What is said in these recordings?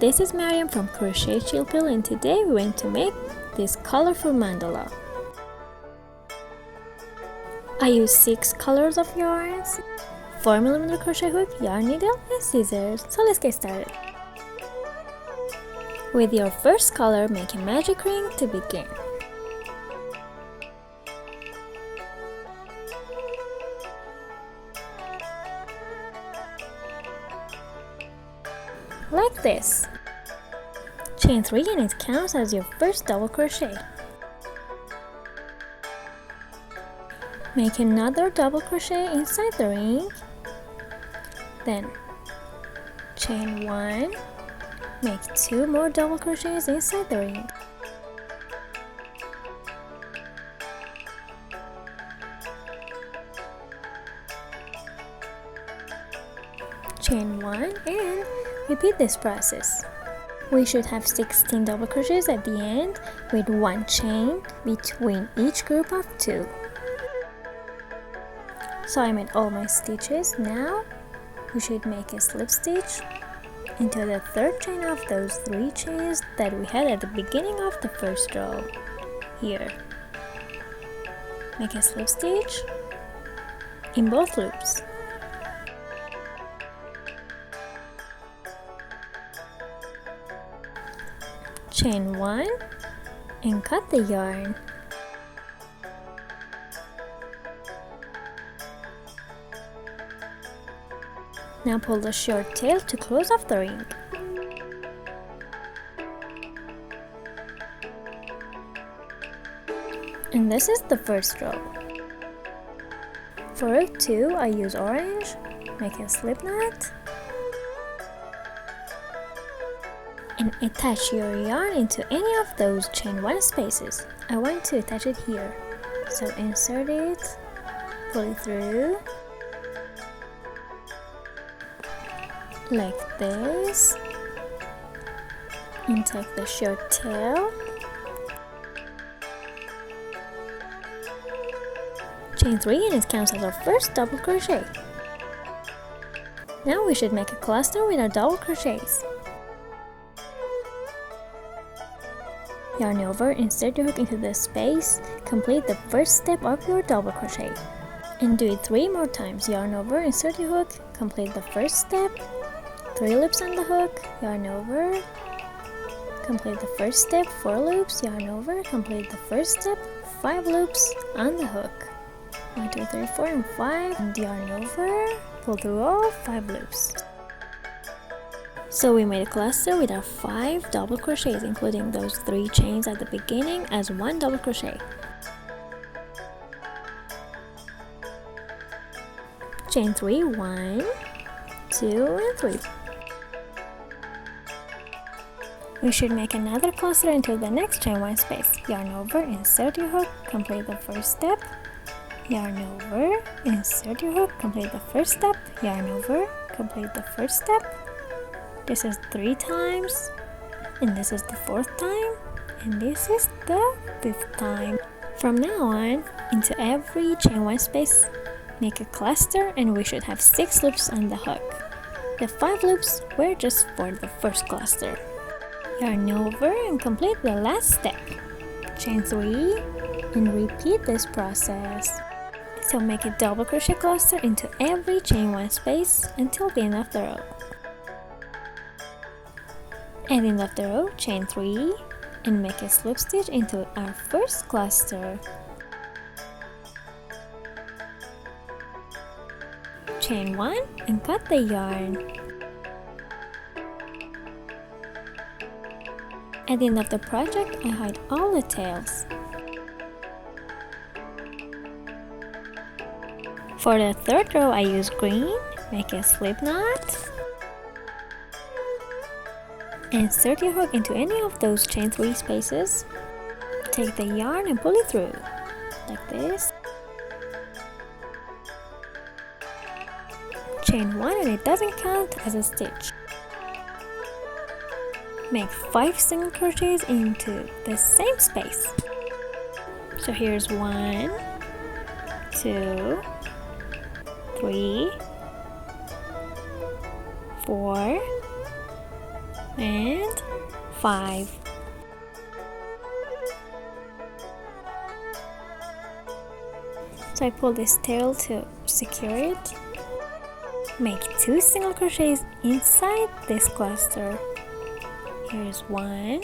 this is Maryam from Crochet Chillpill, and today we're going to make this colorful mandala. I use 6 colors of yarns, 4mm crochet hook, yarn needle, and scissors. So let's get started. With your first color, make a magic ring to begin. Like this. Chain 3 and it counts as your first double crochet. Make another double crochet inside the ring. Then chain 1, make 2 more double crochets inside the ring. Chain 1 and repeat this process. We should have 16 double crochets at the end with 1 chain between each group of 2. So I made all my stitches. Now we should make a slip stitch into the third chain of those 3 chains that we had at the beginning of the first row. Here, make a slip stitch in both loops. Chain 1 and cut the yarn. Now pull the short tail to close off the ring. And this is the first row. For row 2, I use orange, make a slip knot, and attach your yarn into any of those chain 1 spaces. I want to attach it here, so insert it, pull it through, like this, and take the short tail, chain 3 and it counts as our first double crochet. Now we should make a cluster with our double crochets. Yarn over, insert your hook into the space, complete the first step of your double crochet. And do it 3 more times. Yarn over, insert your hook, complete the first step, 3 loops on the hook, yarn over, complete the first step, 4 loops, yarn over, complete the first step, 5 loops on the hook. 1, 2, 3, 4, and 5, and yarn over, pull through all 5 loops. So we made a cluster with our 5 double crochets, including those 3 chains at the beginning as 1 double crochet. Chain 3, 1, 2, and 3. We should make another cluster into the next chain 1 space. Yarn over, insert your hook, complete the first step, yarn over, insert your hook, complete the first step, yarn over, complete the first step. This is 3 times, and this is the 4th time, and this is the 5th time. From now on, into every chain 1 space, make a cluster, and we should have 6 loops on the hook. The 5 loops were just for the first cluster. Yarn over and complete the last step. Chain 3 and repeat this process. So make a double crochet cluster into every chain 1 space until the end of the row. At the end of the row, chain 3 and make a slip stitch into our first cluster. Chain 1 and cut the yarn. At the end of the project, I hide all the tails. For the 3rd row, I use green, make a slip knot, insert your hook into any of those chain 3 spaces, take the yarn and pull it through, like this. Chain 1 and it doesn't count as a stitch. Make 5 single crochets into the same space. So here's 1, 2, 3, 4, and 5. So I pull this tail to secure it. Make 2 single crochets inside this cluster. Here's 1.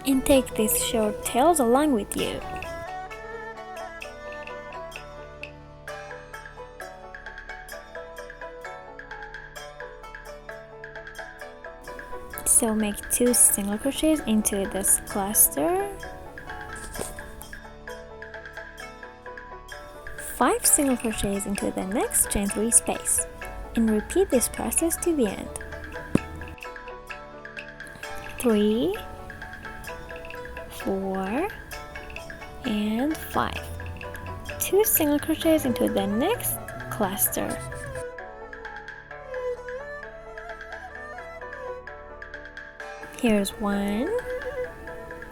And take these short tails along with you. So make 2 single crochets into this cluster. 5 single crochets into the next chain 3 space, and repeat this process to the end. 3, 4, and 5. 2 single crochets into the next cluster. Here's 1,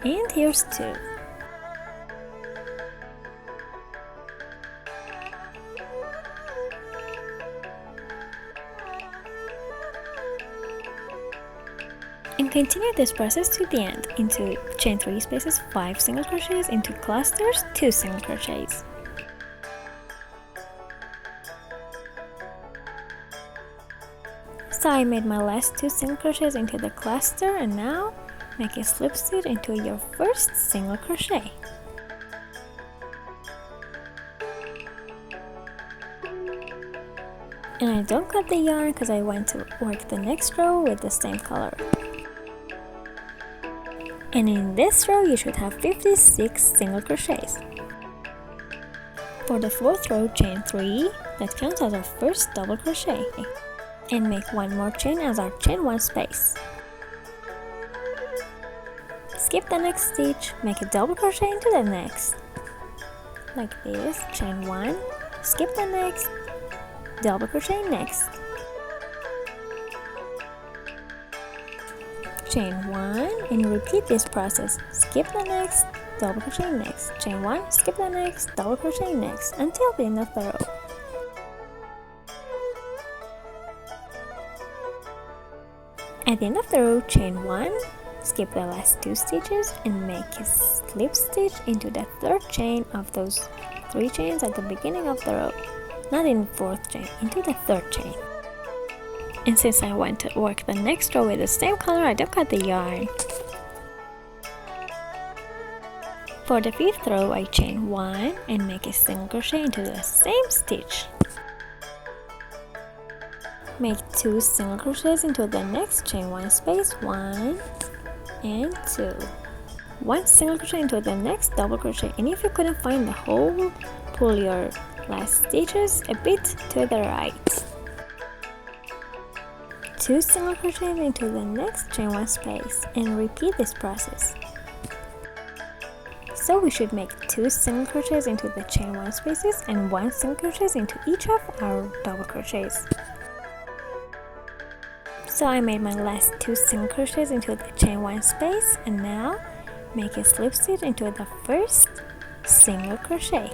and here's 2. And continue this process to the end. Into chain 3 spaces, 5 single crochets, into clusters, 2 single crochets. So I made my last 2 single crochets into the cluster, and now make a slip stitch into your first single crochet. And I don't cut the yarn because I want to work the next row with the same color. And in this row you should have 56 single crochets. For the 4th row, chain 3, that counts as our first double crochet. And make 1 more chain as our chain 1 space. Skip the next stitch, make a double crochet into the next. Like this, chain 1, skip the next, double crochet next. Chain 1 and repeat this process. Skip the next, double crochet next, chain 1, skip the next, double crochet next until the end of the row. At the end of the row, chain 1, skip the last 2 stitches and make a slip stitch into the 3rd chain of those 3 chains at the beginning of the row. Not in 4th chain, into the 3rd chain. And since I want to work the next row with the same color, I don't cut the yarn. For the 5th row, I chain 1 and make a single crochet into the same stitch. Make 2 single crochets into the next chain 1 space, 1 and 2. 1 single crochet into the next double crochet, and if you couldn't find the hole, pull your last stitches a bit to the right. 2 single crochets into the next chain 1 space, and repeat this process. So we should make 2 single crochets into the chain 1 spaces and 1 single crochet into each of our double crochets. So I made my last 2 single crochets into the chain 1 space, and now make a slip stitch into the first single crochet.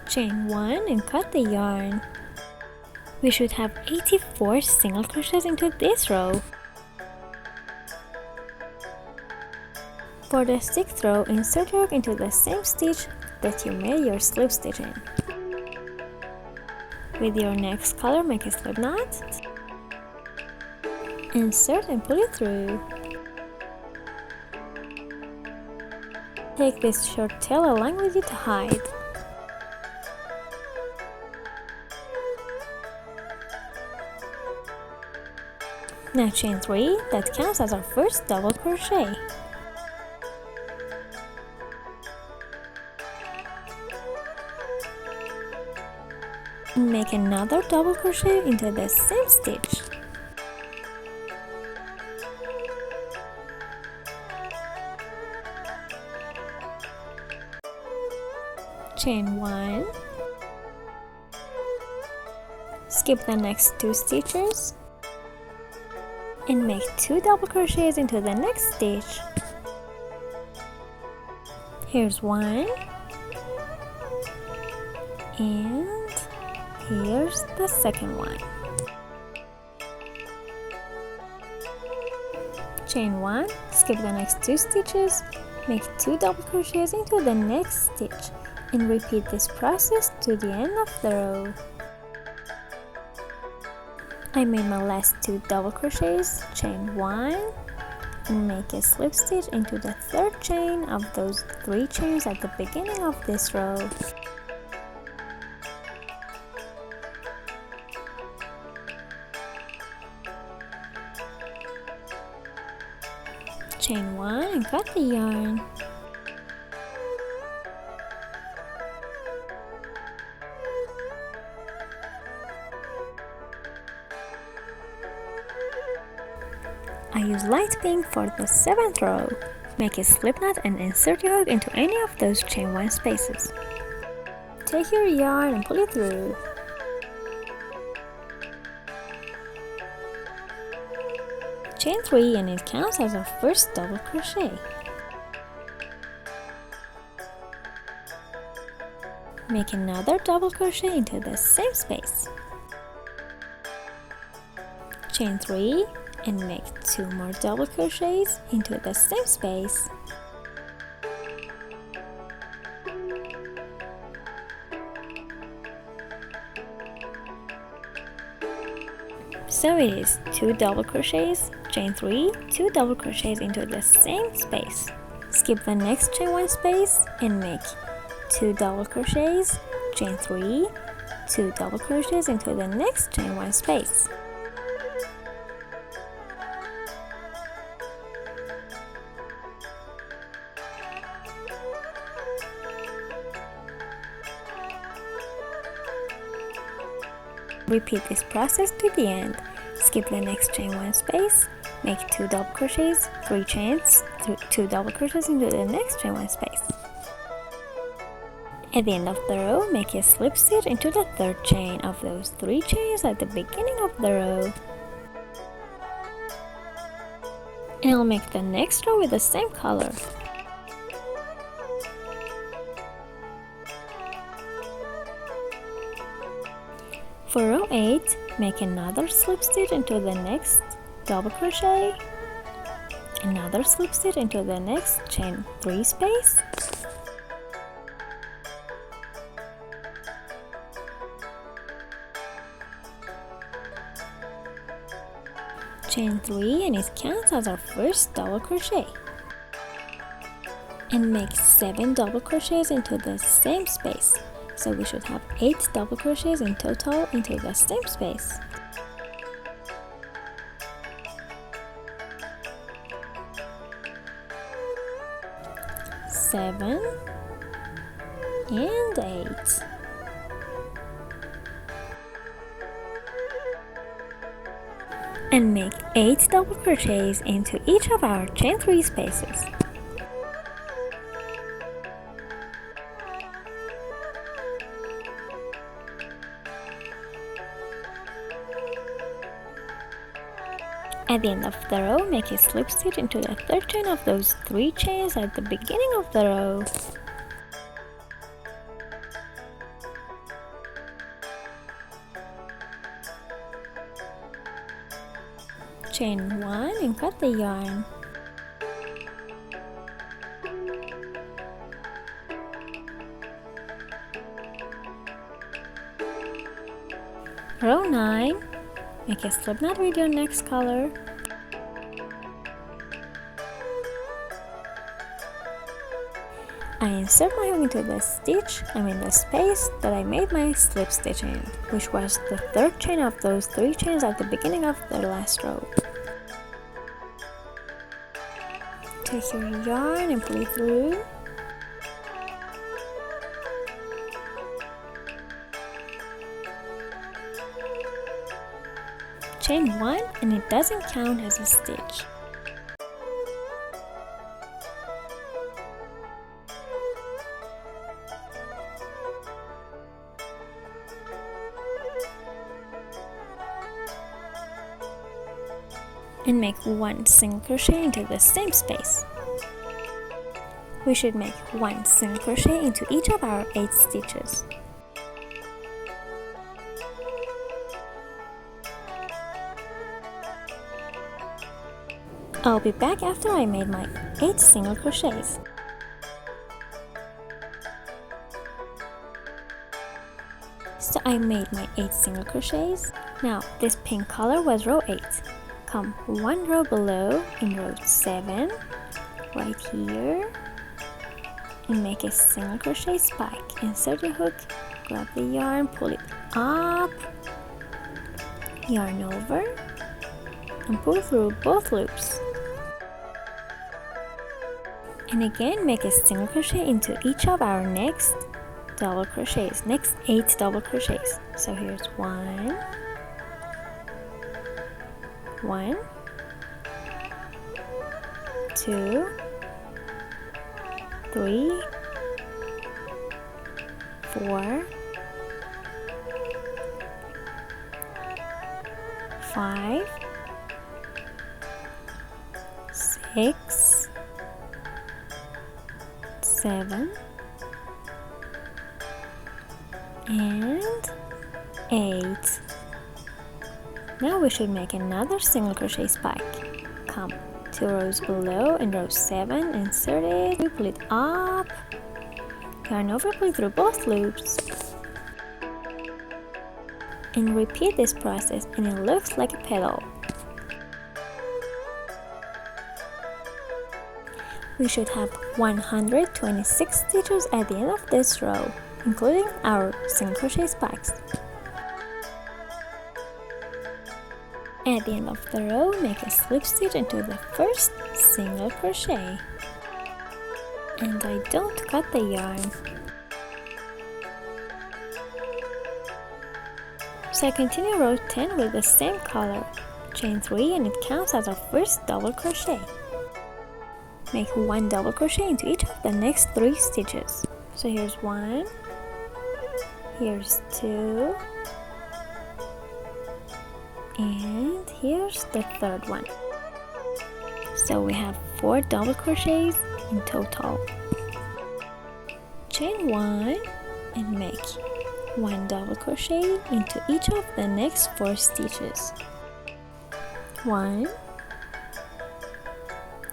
Chain 1 and cut the yarn. We should have 84 single crochets into this row. For the 6th row, insert your hook into the same stitch that you made your slip stitch in. With your next color, make a slip knot. Insert and pull it through. Take this short tail along with you to hide. Now chain 3, that counts as our first double crochet. Make another double crochet into the same stitch. Chain 1. Skip the next 2 stitches. and make 2 double crochets into the next stitch. Here's one, and here's the second one. Chain 1, skip the next 2 stitches, make 2 double crochets into the next stitch, and repeat this process to the end of the row. I made my last 2 double crochets, chain 1, and make a slip stitch into the third chain of those 3 chains at the beginning of this row. Chain 1 and cut the yarn. I use light pink for the 7th row. Make a slip knot and insert your hook into any of those chain 1 spaces. Take your yarn and pull it through. Chain 3 and it counts as our first double crochet. Make another double crochet into the same space. Chain 3 and make 2 more double crochets into the same space. So it is 2 double crochets, chain 3, 2 double crochets into the same space. Skip the next chain 1 space and make 2 double crochets, chain 3, 2 double crochets into the next chain 1 space. Repeat this process to the end. Skip the next chain 1 space, make 2 double crochets, 3 chains, 2 double crochets into the next chain 1 space. At the end of the row, make a slip stitch into the third chain of those 3 chains at the beginning of the row. And I'll make the next row with the same color. For row 8, make another slip stitch into the next double crochet, another slip stitch into the next chain 3 space, chain 3 and it counts as our first double crochet, and make 7 double crochets into the same space. So we should have 8 double crochets in total into the same space. Seven and 8. And make 8 double crochets into each of our chain 3 spaces. At the end of the row, make a slip stitch into the third chain of those 3 chains at the beginning of the row. Chain 1 and cut the yarn. Row 9, make a slip knot with your next color. I insert my hook into the space that I made my slip stitch in, which was the third chain of those 3 chains at the beginning of the last row. Take your yarn and pull it through. Chain 1 and it doesn't count as a stitch. and make 1 single crochet into the same space. We should make 1 single crochet into each of our 8 stitches. I'll be back after I made my 8 single crochets. So I made my 8 single crochets. Now this pink color was row 8. Come 1 row below in row 7, right here, and make a single crochet spike. Insert your hook, grab the yarn, pull it up, yarn over, and pull through both loops. And again make a single crochet into each of our next double crochets, next 8 double crochets. So here's 1, 2, 3, 4, 5, 6, 7, and 8. Now we should make another single crochet spike. Come 2 rows below in row 7, insert it, we pull it up, yarn over, pull through both loops, and repeat this process, and it looks like a petal. We should have 126 stitches at the end of this row, including our single crochet spikes. At the end of the row, make a slip stitch into the first single crochet. And I don't cut the yarn. So I continue row 10 with the same color. Chain 3 and it counts as our first double crochet. Make 1 double crochet into each of the next 3 stitches. So here's 1, here's 2, and here's the third one. So we have 4 double crochets in total. Chain 1 and make 1 double crochet into each of the next 4 stitches. 1,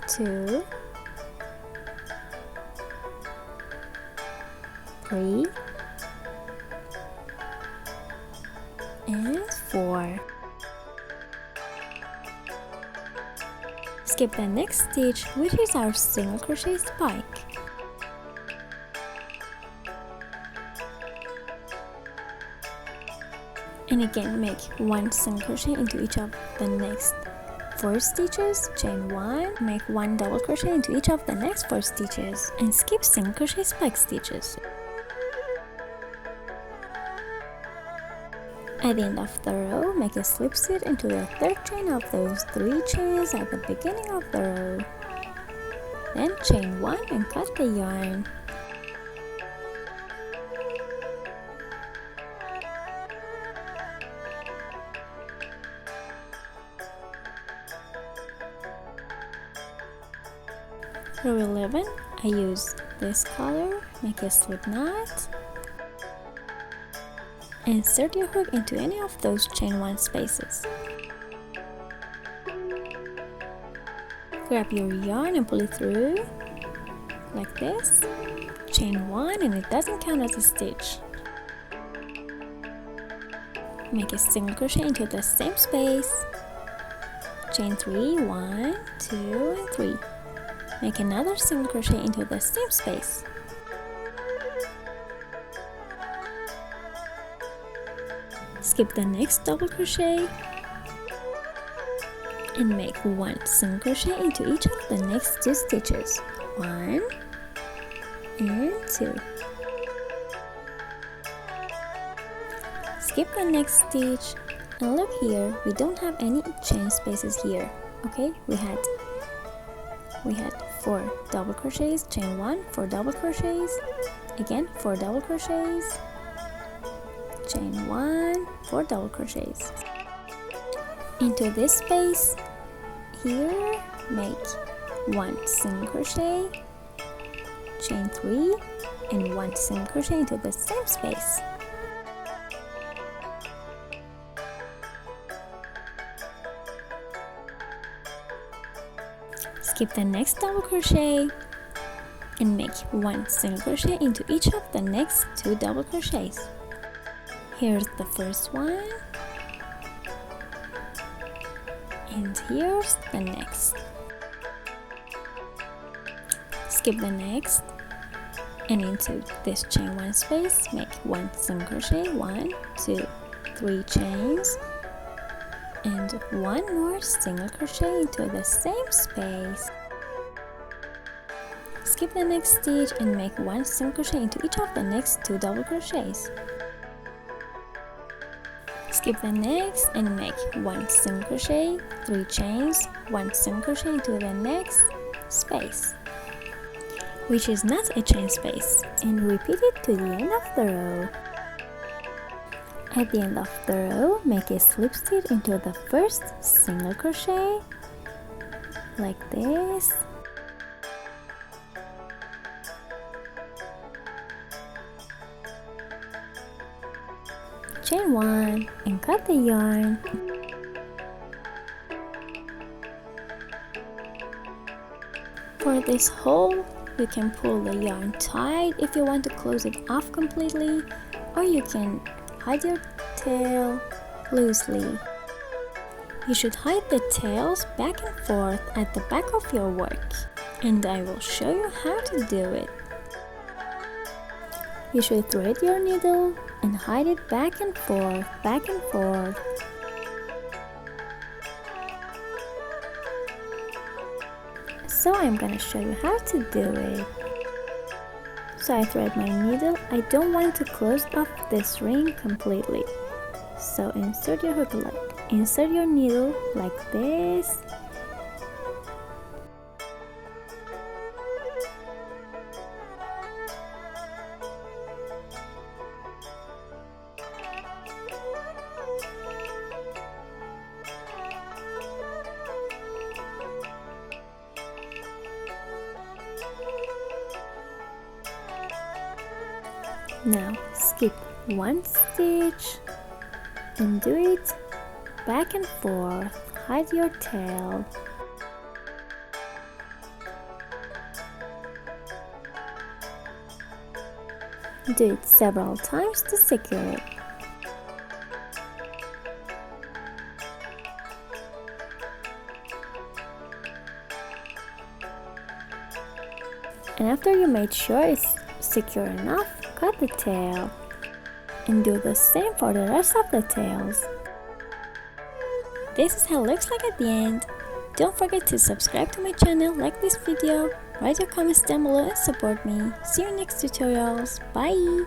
2, 3, and 4. Skip the next stitch, which is our single crochet spike. And again make 1 single crochet into each of the next 4 stitches, chain 1, make 1 double crochet into each of the next 4 stitches, and skip single crochet spike stitches. At the end of the row, make a slip stitch into the third chain of those 3 chains at the beginning of the row. Then chain 1 and cut the yarn. Row 11, I use this color, make a slip knot. Insert your hook into any of those chain 1 spaces. Grab your yarn and pull it through like this. Chain 1 and it doesn't count as a stitch. Make a single crochet into the same space. Chain 3, 1, 2, and 3. Make another single crochet into the same space. Skip the next double crochet and make 1 single crochet into each of the next 2 stitches. 1 and 2. Skip the next stitch and look here, we don't have any chain spaces here. Okay, we had 4 double crochets, chain 1, 4 double crochets, again 4 double crochets, chain 1, 4 double crochets. Into this space, here, make 1 single crochet, chain 3 and 1 single crochet into the same space. Skip the next double crochet and make 1 single crochet into each of the next 2 double crochets. Here's the first one, and here's the next. Skip the next and into this chain 1 space make 1 single crochet, 1, 2, 3 chains and 1 more single crochet into the same space. Skip the next stitch and make 1 single crochet into each of the next 2 double crochets. Skip the next and make 1 single crochet, 3 chains, 1 single crochet into the next space, which is not a chain space, and repeat it to the end of the row. At the end of the row, make a slip stitch into the first single crochet, like this. Chain 1 and cut the yarn. For this hole, you can pull the yarn tight if you want to close it off completely, or you can hide your tail loosely. You should hide the tails back and forth at the back of your work, and I will show you how to do it. You should thread your needle and hide it back and forth, back and forth. So I'm gonna show you how to do it. So I thread my needle. I don't want to close off this ring completely. So insert your needle like this. Now skip 1 stitch and do it back and forth. Hide your tail. Do it several times to secure it. And after you made sure it's secure enough, cut the tail and do the same for the rest of the tails. This is how it looks like at the end. Don't forget to subscribe to my channel, like this video, write your comments down below and support me. See you in next tutorials. Bye!